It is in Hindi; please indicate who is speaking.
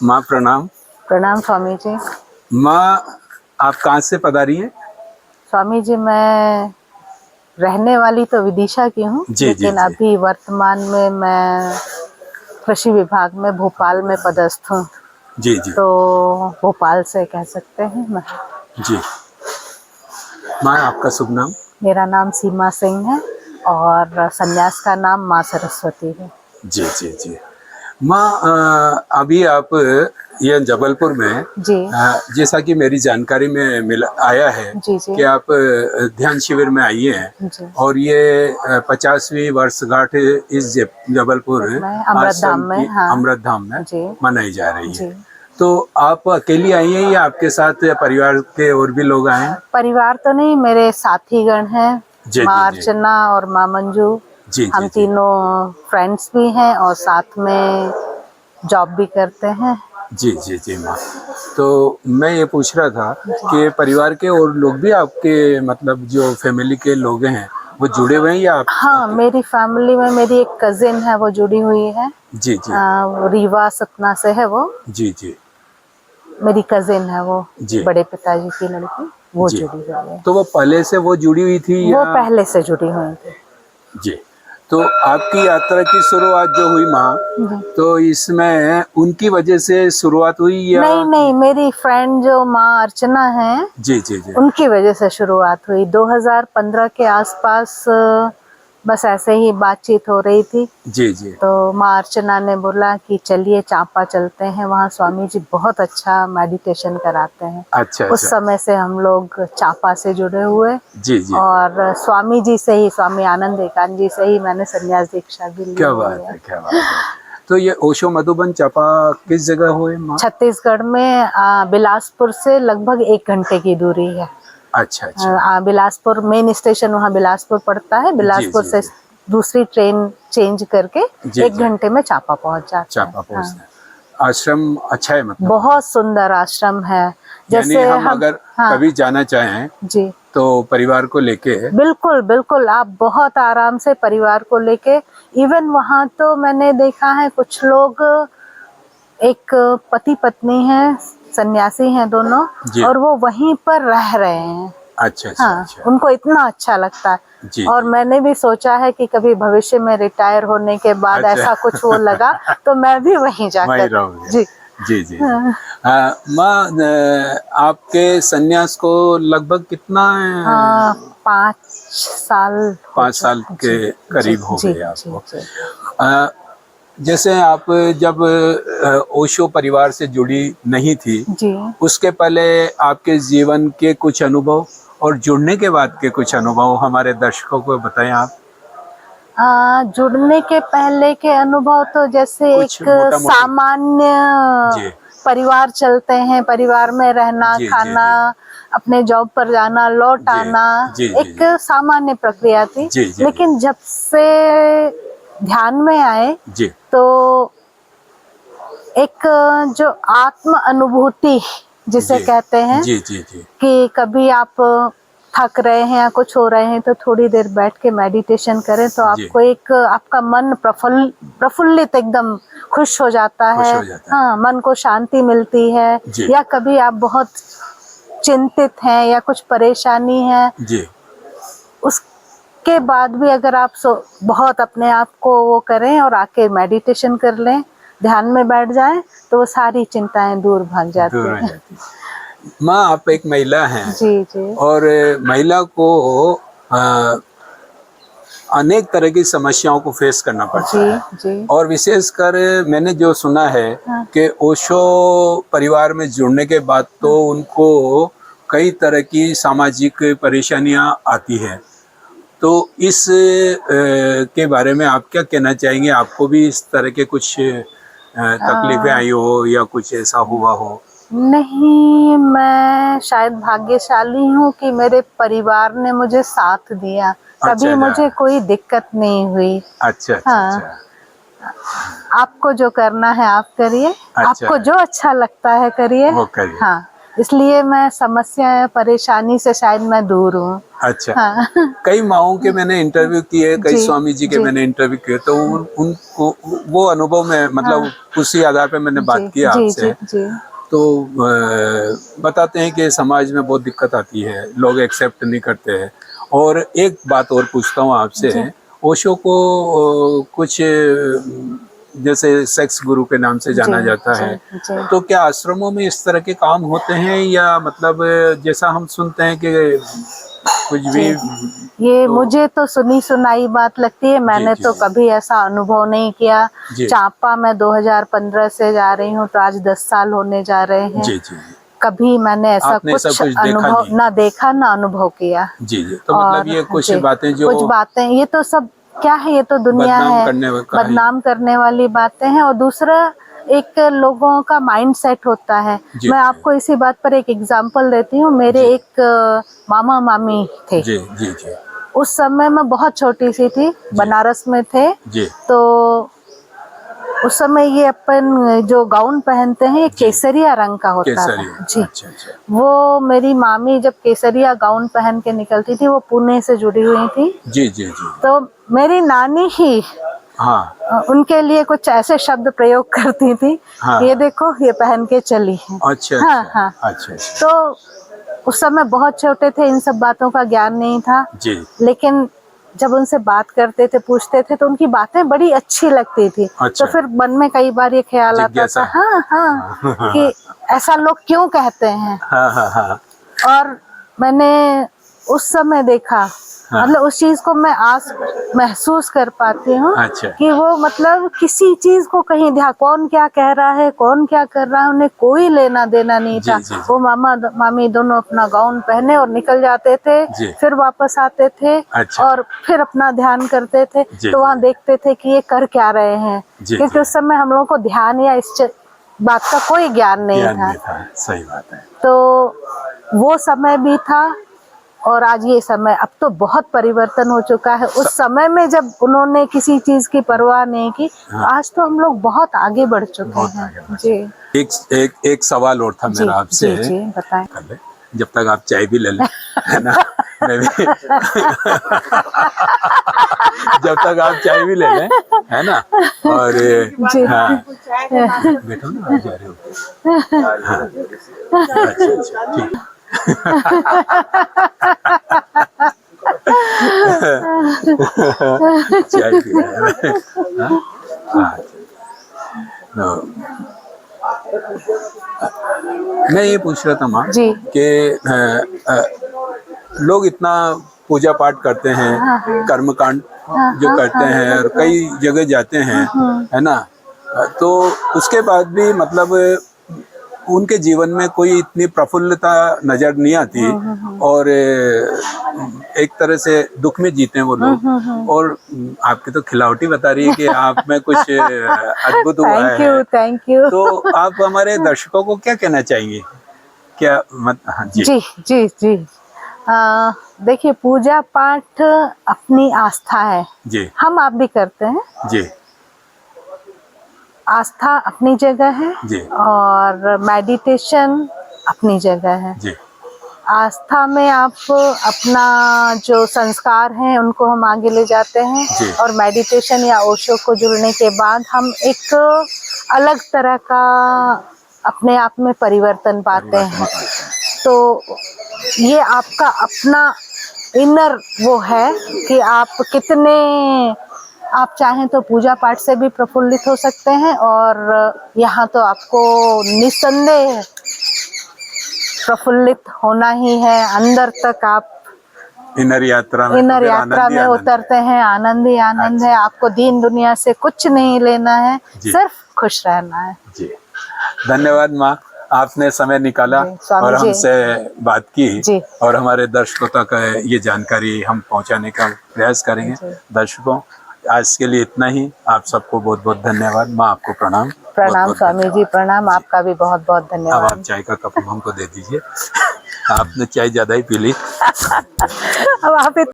Speaker 1: माँ प्रणाम।
Speaker 2: प्रणाम स्वामी जी।
Speaker 1: माँ, आप कहाँ से पधारी हैं?
Speaker 2: स्वामी जी, मैं रहने वाली तो विदिशा की हूँ,
Speaker 1: जी, जी,
Speaker 2: लेकिन
Speaker 1: जी।
Speaker 2: अभी वर्तमान में मैं कृषि विभाग में भोपाल में पदस्थ हूँ।
Speaker 1: जी, जी।
Speaker 2: तो भोपाल से कह सकते हैं मैं।
Speaker 1: जी। माँ, आपका शुभ नाम?
Speaker 2: मेरा नाम सीमा सिंह है और संन्यास का नाम माँ सरस्वती है।
Speaker 1: जी, जी, जी। माँ, अभी आप ये जबलपुर में
Speaker 2: जी
Speaker 1: जैसा कि मेरी जानकारी में मिला आया है
Speaker 2: जी जी
Speaker 1: कि आप ध्यान शिविर में आई हैं
Speaker 2: जी।
Speaker 1: और ये 50वीं वर्षगांठ इस जबलपुर
Speaker 2: मैं अमृत धाम
Speaker 1: आश्रम
Speaker 2: में,
Speaker 1: की
Speaker 2: हाँ
Speaker 1: अमृत धाम में
Speaker 2: जी
Speaker 1: मनाई जा रही है।
Speaker 2: जी।
Speaker 1: तो आप अकेली आई हैं या आपके साथ परिवार के और भी लोग आए हैं?
Speaker 2: परिवार तो नहीं, मेरे साथीगण हैं,
Speaker 1: जी,
Speaker 2: माँ
Speaker 1: जी, जी।
Speaker 2: अर्चना और माँ मंजू।
Speaker 1: जी,
Speaker 2: हम
Speaker 1: जी, जी।
Speaker 2: तीनों फ्रेंड्स भी हैं और साथ में जॉब भी करते हैं।
Speaker 1: जी, जी, जी माँ। तो मैं ये पूछ रहा था कि परिवार के और लोग भी आपके मतलब जो फैमिली के लोग हैं वो जुड़े हुए हैं या आप?
Speaker 2: हाँ, मेरी फैमिली में मेरी एक कजिन है, वो जुड़ी हुई है।
Speaker 1: जी, जी।
Speaker 2: वो रीवा सतना से है। वो
Speaker 1: जी, जी।
Speaker 2: मेरी कजिन है, वो
Speaker 1: जी,
Speaker 2: बड़े पिताजी की लड़की, वो
Speaker 1: जी।
Speaker 2: जुड़ी हुई है।
Speaker 1: तो वो पहले से वो जुड़ी हुई थी
Speaker 2: वो
Speaker 1: या?
Speaker 2: पहले से जुड़ी हुई थी।
Speaker 1: जी। तो आपकी यात्रा की शुरुआत जो हुई माँ,
Speaker 2: जी।
Speaker 1: तो इसमें उनकी वजह से शुरुआत हुई या?
Speaker 2: नहीं नहीं, मेरी फ्रेंड जो माँ अर्चना है,
Speaker 1: जी, जी, जी।
Speaker 2: उनकी वजह से शुरुआत हुई। 2015 के आसपास बस ऐसे ही बातचीत हो रही थी,
Speaker 1: जी, जी।
Speaker 2: तो माँ अर्चना ने बोला कि चलिए चांपा चलते हैं, वहाँ स्वामी जी बहुत अच्छा मेडिटेशन कराते हैं।
Speaker 1: अच्छा,
Speaker 2: उस
Speaker 1: अच्छा।
Speaker 2: समय से हम लोग चांपा से जुड़े हुए
Speaker 1: जी, जी।
Speaker 2: और स्वामी जी से ही, स्वामी आनंद एकांत जी से ही मैंने संन्यास दीक्षा भी ली
Speaker 1: क्या
Speaker 2: हुई
Speaker 1: बात
Speaker 2: है।
Speaker 1: है, क्या बात है। तो ये ओशो मधुबन चापा किस जगह हुए माँ?
Speaker 2: छत्तीसगढ़ में बिलासपुर से लगभग 1 घंटे की दूरी है।
Speaker 1: अच्छा, अच्छा।
Speaker 2: बिलासपुर मेन स्टेशन वहाँ बिलासपुर पड़ता है।
Speaker 1: जी,
Speaker 2: बिलासपुर
Speaker 1: जी,
Speaker 2: से
Speaker 1: जी।
Speaker 2: दूसरी ट्रेन चेंज करके
Speaker 1: जी,
Speaker 2: 1
Speaker 1: जी।
Speaker 2: घंटे में चापा पहुँच जाते हैं।
Speaker 1: चापा
Speaker 2: हाँ।
Speaker 1: पहुँचना है। आश्रम अच्छा है मतलब?
Speaker 2: बहुत सुंदर आश्रम है।
Speaker 1: यानी
Speaker 2: जैसे
Speaker 1: हम
Speaker 2: हम,
Speaker 1: अगर
Speaker 2: हाँ
Speaker 1: कभी जाना चाहें
Speaker 2: जी,
Speaker 1: तो परिवार को लेके?
Speaker 2: बिल्कुल बिल्कुल, आप बहुत आराम से परिवार को लेके। इवन वहाँ तो मैंने देखा है कुछ लोग, एक पति पत्नी हैं, सन्यासी हैं दोनों,
Speaker 1: जी।
Speaker 2: और वो वहीं पर रह रहे हैं।
Speaker 1: अच्छा, अच्छा,
Speaker 2: हाँ,
Speaker 1: अच्छा।
Speaker 2: उनको इतना अच्छा लगता है।
Speaker 1: जी,
Speaker 2: और
Speaker 1: जी।
Speaker 2: मैंने भी सोचा है कि कभी भविष्य में रिटायर होने के बाद
Speaker 1: अच्छा।
Speaker 2: ऐसा कुछ वो लगा तो मैं भी वहीं
Speaker 1: वहीं
Speaker 2: जाकर।
Speaker 1: रहोगे?
Speaker 2: जी
Speaker 1: जी, जी, जी।
Speaker 2: हाँ।
Speaker 1: माँ, आपके संन्यास को लगभग कितना?
Speaker 2: 5 साल हो
Speaker 1: 5 साल
Speaker 2: चुके।
Speaker 1: के
Speaker 2: जी जी
Speaker 1: करीब हो
Speaker 2: जी
Speaker 1: गए
Speaker 2: जी
Speaker 1: आपको।
Speaker 2: जी
Speaker 1: अ, जैसे आप जब ओशो परिवार से जुड़ी नहीं थी,
Speaker 2: जी।
Speaker 1: उसके पहले आपके जीवन के कुछ अनुभव और जुड़ने के बाद के कुछ अनुभव हमारे दर्शकों को बताएं आप।
Speaker 2: जुड़ने के पहले के अनुभव तो जैसे
Speaker 1: कुछ
Speaker 2: एक
Speaker 1: मोटा मोटी।
Speaker 2: सामान्य
Speaker 1: जी,
Speaker 2: परिवार चलते हैं, परिवार में रहना,
Speaker 1: जी, जी,
Speaker 2: खाना,
Speaker 1: जी,
Speaker 2: अपने जॉब पर जाना, लौट
Speaker 1: जी,
Speaker 2: आना,
Speaker 1: जी, जी,
Speaker 2: एक
Speaker 1: जी,
Speaker 2: सामान्य प्रक्रिया थी।
Speaker 1: जी, जी, जी,
Speaker 2: लेकिन जब से ध्यान में आए
Speaker 1: जी,
Speaker 2: तो एक जो आत्म अनुभूति जिसे
Speaker 1: जी,
Speaker 2: कहते हैं,
Speaker 1: जी, जी, जी,
Speaker 2: कि कभी आप थक रहे हैं या कुछ हो रहे हैं तो थोड़ी देर बैठ के मेडिटेशन करें तो
Speaker 1: जी,
Speaker 2: आपको एक, आपका मन प्रफुल्लित एकदम खुश हो जाता
Speaker 1: खुश
Speaker 2: है।
Speaker 1: हो जाता है।
Speaker 2: हाँ, मन को शांति मिलती है।
Speaker 1: जी,
Speaker 2: या कभी आप बहुत चिंतित हैं या कुछ परेशानी है,
Speaker 1: जी,
Speaker 2: उसके बाद भी अगर आप बहुत अपने आप को वो करें और आके मेडिटेशन कर लें, ध्यान में बैठ जाएं, तो वो सारी चिंताएं दूर भाग
Speaker 1: दूर
Speaker 2: जाती
Speaker 1: हो
Speaker 2: हैं।
Speaker 1: जाती है। माँ, आप एक महिला हैं
Speaker 2: जी जी
Speaker 1: और महिला को अ, अनेक तरह की समस्याओं को फेस करना पड़ता
Speaker 2: जी
Speaker 1: है
Speaker 2: जी।
Speaker 1: और विशेषकर मैंने जो सुना है
Speaker 2: हाँ
Speaker 1: कि ओशो परिवार में जुड़ने के बाद तो उनको कई तरह की सामाजिक परेशानियां आती हैं। तो इस के बारे में आप क्या कहना चाहेंगे? आपको भी इस तरह के कुछ तकलीफें
Speaker 2: आ,
Speaker 1: आई हो या कुछ ऐसा हुआ हो?
Speaker 2: नहीं, मैं शायद भाग्यशाली हूँ कि मेरे परिवार ने मुझे साथ दिया,
Speaker 1: अच्छा,
Speaker 2: कभी
Speaker 1: अच्छा,
Speaker 2: मुझे कोई दिक्कत नहीं हुई।
Speaker 1: अच्छा, अच्छा,
Speaker 2: हाँ,
Speaker 1: अच्छा,
Speaker 2: आपको जो करना है आप करिए,
Speaker 1: अच्छा,
Speaker 2: आपको जो अच्छा लगता है करिए।
Speaker 1: वो करिए।
Speaker 2: हाँ, इसलिए मैं समस्या परेशानी से शायद मैं दूर हूँ।
Speaker 1: अच्छा।
Speaker 2: हाँ।
Speaker 1: कई माओं के मैंने इंटरव्यू किए, कई
Speaker 2: जी,
Speaker 1: स्वामी जी के
Speaker 2: जी।
Speaker 1: मैंने इंटरव्यू किए, तो उनको वो अनुभव में मतलब उसी आधार पे मैंने बात की
Speaker 2: जी
Speaker 1: आपसे।
Speaker 2: जी जी
Speaker 1: तो बताते हैं कि समाज में बहुत दिक्कत आती है, लोग एक्सेप्ट नहीं करते हैं। और एक बात और पूछता हूँ आपसे,
Speaker 2: जी।
Speaker 1: ओशो को कुछ जैसे सेक्स गुरु के नाम से जाना
Speaker 2: जी,
Speaker 1: जाता
Speaker 2: जी,
Speaker 1: है,
Speaker 2: जी।
Speaker 1: तो क्या आश्रमों में इस तरह के काम होते हैं, या मतलब जैसा हम सुनते हैं कि कुछ भी
Speaker 2: ये
Speaker 1: तो,
Speaker 2: मुझे तो सुनी सुनाई बात लगती है, मैंने
Speaker 1: जी,
Speaker 2: तो
Speaker 1: जी।
Speaker 2: कभी ऐसा अनुभव नहीं किया।
Speaker 1: जी।
Speaker 2: चांपा मैं 2015 से जा रही हूँ, तो आज 10 साल होने जा रहे हैं।
Speaker 1: जी जी
Speaker 2: कभी मैंने ऐसा
Speaker 1: आपने सब
Speaker 2: कुछ
Speaker 1: कुछ देखा
Speaker 2: अनुभव
Speaker 1: नहीं।
Speaker 2: ना देखा ना अनुभव किया।
Speaker 1: जी जी, तो मतलब
Speaker 2: और
Speaker 1: ये कुछ
Speaker 2: जी,
Speaker 1: बातें जो
Speaker 2: कुछ बातें, ये तो सब क्या है, ये तो दुनिया
Speaker 1: बदनाम
Speaker 2: है,
Speaker 1: करने का है।
Speaker 2: बदनाम करने वाली बातें हैं। और दूसरा, एक लोगों का माइंड सेट होता है।
Speaker 1: जी
Speaker 2: मैं
Speaker 1: जी
Speaker 2: आपको इसी बात पर एक एग्जांपल देती हूँ। मेरे
Speaker 1: जी
Speaker 2: एक मामा मामी थे।
Speaker 1: जी जी जी
Speaker 2: उस समय मैं बहुत छोटी सी थी,
Speaker 1: जी
Speaker 2: बनारस में थे।
Speaker 1: जी
Speaker 2: तो उस समय ये अपन जो गाउन पहनते हैं, ये
Speaker 1: जी।
Speaker 2: केसरिया रंग का होता
Speaker 1: केसरी।
Speaker 2: था जी।
Speaker 1: अच्छा अच्छा।
Speaker 2: वो मेरी मामी जब केसरिया गाउन पहन के निकलती थी, वो पुणे से जुड़ी हुई थी।
Speaker 1: जी जी जी
Speaker 2: तो मेरी नानी ही
Speaker 1: हाँ
Speaker 2: उनके लिए कुछ ऐसे शब्द प्रयोग करती थी,
Speaker 1: हाँ।
Speaker 2: ये देखो ये पहन के चली है।
Speaker 1: अच्छा
Speaker 2: हाँ
Speaker 1: अच्छा
Speaker 2: हाँ।
Speaker 1: अच्छा अच्छा।
Speaker 2: तो उस समय बहुत छोटे थे, इन सब बातों का ज्ञान नहीं था।
Speaker 1: जी।
Speaker 2: लेकिन जब उनसे बात करते थे, पूछते थे, तो उनकी बातें बड़ी अच्छी लगती थी।
Speaker 1: अच्छा।
Speaker 2: तो फिर मन में कई बार ये ख्याल आता
Speaker 1: जिज्ञासा।
Speaker 2: था, हाँ हाँ, कि ऐसा लोग क्यों कहते हैं।
Speaker 1: हाँ हाँ हाँ
Speaker 2: और मैंने उस समय देखा,
Speaker 1: हाँ।
Speaker 2: मतलब उस चीज को मैं आज महसूस कर पाती हूँ।
Speaker 1: अच्छा।
Speaker 2: कि वो मतलब किसी चीज को कहीं ध्यान, कौन क्या कह रहा है, कौन क्या कर रहा है, उन्हें कोई लेना देना नहीं
Speaker 1: जी
Speaker 2: था।
Speaker 1: जी जी
Speaker 2: वो मामा मामी दोनों अपना गाउन पहने और निकल जाते थे,
Speaker 1: जी।
Speaker 2: फिर वापस आते थे।
Speaker 1: अच्छा।
Speaker 2: और फिर अपना ध्यान करते थे।
Speaker 1: जी
Speaker 2: तो वहाँ देखते थे कि ये कर क्या रहे हैं,
Speaker 1: जी
Speaker 2: क्योंकि
Speaker 1: जी।
Speaker 2: उस समय हम लोगों को ध्यान या इस बात का कोई ज्ञान नहीं
Speaker 1: ज्ञान
Speaker 2: था।
Speaker 1: नहीं था, सही बात है।
Speaker 2: तो वो समय भी था, और आज ये समय, अब तो बहुत परिवर्तन हो चुका है। उस समय में जब उन्होंने किसी चीज की परवाह नहीं की,
Speaker 1: हाँ।
Speaker 2: आज तो हम लोग बहुत आगे बढ़ चुके
Speaker 1: बहुत
Speaker 2: हैं।
Speaker 1: आगे बढ़
Speaker 2: जी
Speaker 1: एक सवाल और था
Speaker 2: जी
Speaker 1: मेरा आपसे।
Speaker 2: जी जी, बताएं।
Speaker 1: कर ले, जब तक आप चाय भी ले लें, है ना, मैं भी जब तक आप चाय भी ले लें, है ना। और
Speaker 2: जी
Speaker 1: हाँ, बैठो ना, आप जा रहे हो। हाँ, अच्छा अच्छा ठीक। चाय पी रहे हैं। हाँ, तो मैं ये पूछ रहा था माँ
Speaker 2: जी।
Speaker 1: कि लोग इतना पूजा पाठ करते हैं, कर्मकांड जो करते हैं, और कई जगह जाते हैं, है ना, तो उसके बाद भी मतलब उनके जीवन में कोई इतनी प्रफुल्लता नजर नहीं आती, और एक तरह से दुख में जीते हैं वो लोग। और आपकी तो खिलावटी बता रही है कि आप में कुछ अद्भुत हुआ
Speaker 2: थैंक
Speaker 1: है।
Speaker 2: You thank you.
Speaker 1: तो आप हमारे दर्शकों को क्या कहना चाहेंगे? क्या हाँ जी
Speaker 2: जी जी जी। देखिए, पूजा पाठ अपनी आस्था है,
Speaker 1: जी
Speaker 2: हम आप भी करते हैं।
Speaker 1: जी
Speaker 2: आस्था अपनी जगह है,
Speaker 1: जी
Speaker 2: और मेडिटेशन अपनी जगह है।
Speaker 1: जी
Speaker 2: आस्था में आप अपना जो संस्कार हैं उनको हम आगे ले जाते हैं,
Speaker 1: जी।
Speaker 2: और मेडिटेशन या ओशो को जुड़ने के बाद हम एक अलग तरह का अपने आप में परिवर्तन पाते हैं। तो ये आपका अपना इनर वो है कि आप कितने, आप चाहें तो पूजा पाठ से भी प्रफुल्लित हो सकते हैं, और यहाँ तो आपको निस्संदेह प्रफुल्लित होना ही है। अंदर तक आप
Speaker 1: इनर यात्रा में,
Speaker 2: इनर
Speaker 1: फिर
Speaker 2: यात्रा
Speaker 1: आनंद ही
Speaker 2: में
Speaker 1: आनंद
Speaker 2: उतरते हैं, आनंद ही आनंद है। आपको दीन दुनिया से कुछ नहीं लेना है,
Speaker 1: जी।
Speaker 2: सिर्फ खुश रहना है।
Speaker 1: जी, धन्यवाद माँ, आपने समय निकाला
Speaker 2: जी, स्वामी
Speaker 1: और
Speaker 2: जी।
Speaker 1: हमसे बात की,
Speaker 2: जी।
Speaker 1: और हमारे दर्शकों तक ये जानकारी हम पहुंचाने का प्रयास करेंगे।
Speaker 2: जी।
Speaker 1: दर्शकों, आज के लिए इतना ही। आप सबको बहुत बहुत धन्यवाद। माँ, आपको प्रणाम।
Speaker 2: प्रणाम
Speaker 1: बहुत-बहुत
Speaker 2: स्वामी जी,
Speaker 1: धन्यवाद।
Speaker 2: प्रणाम।
Speaker 1: जी।
Speaker 2: आपका भी बहुत बहुत
Speaker 1: अब
Speaker 2: धन्यवाद।
Speaker 1: आप चाय का कप हमको दे दीजिए। आपने चाय ज्यादा ही पी ली।
Speaker 2: अब आप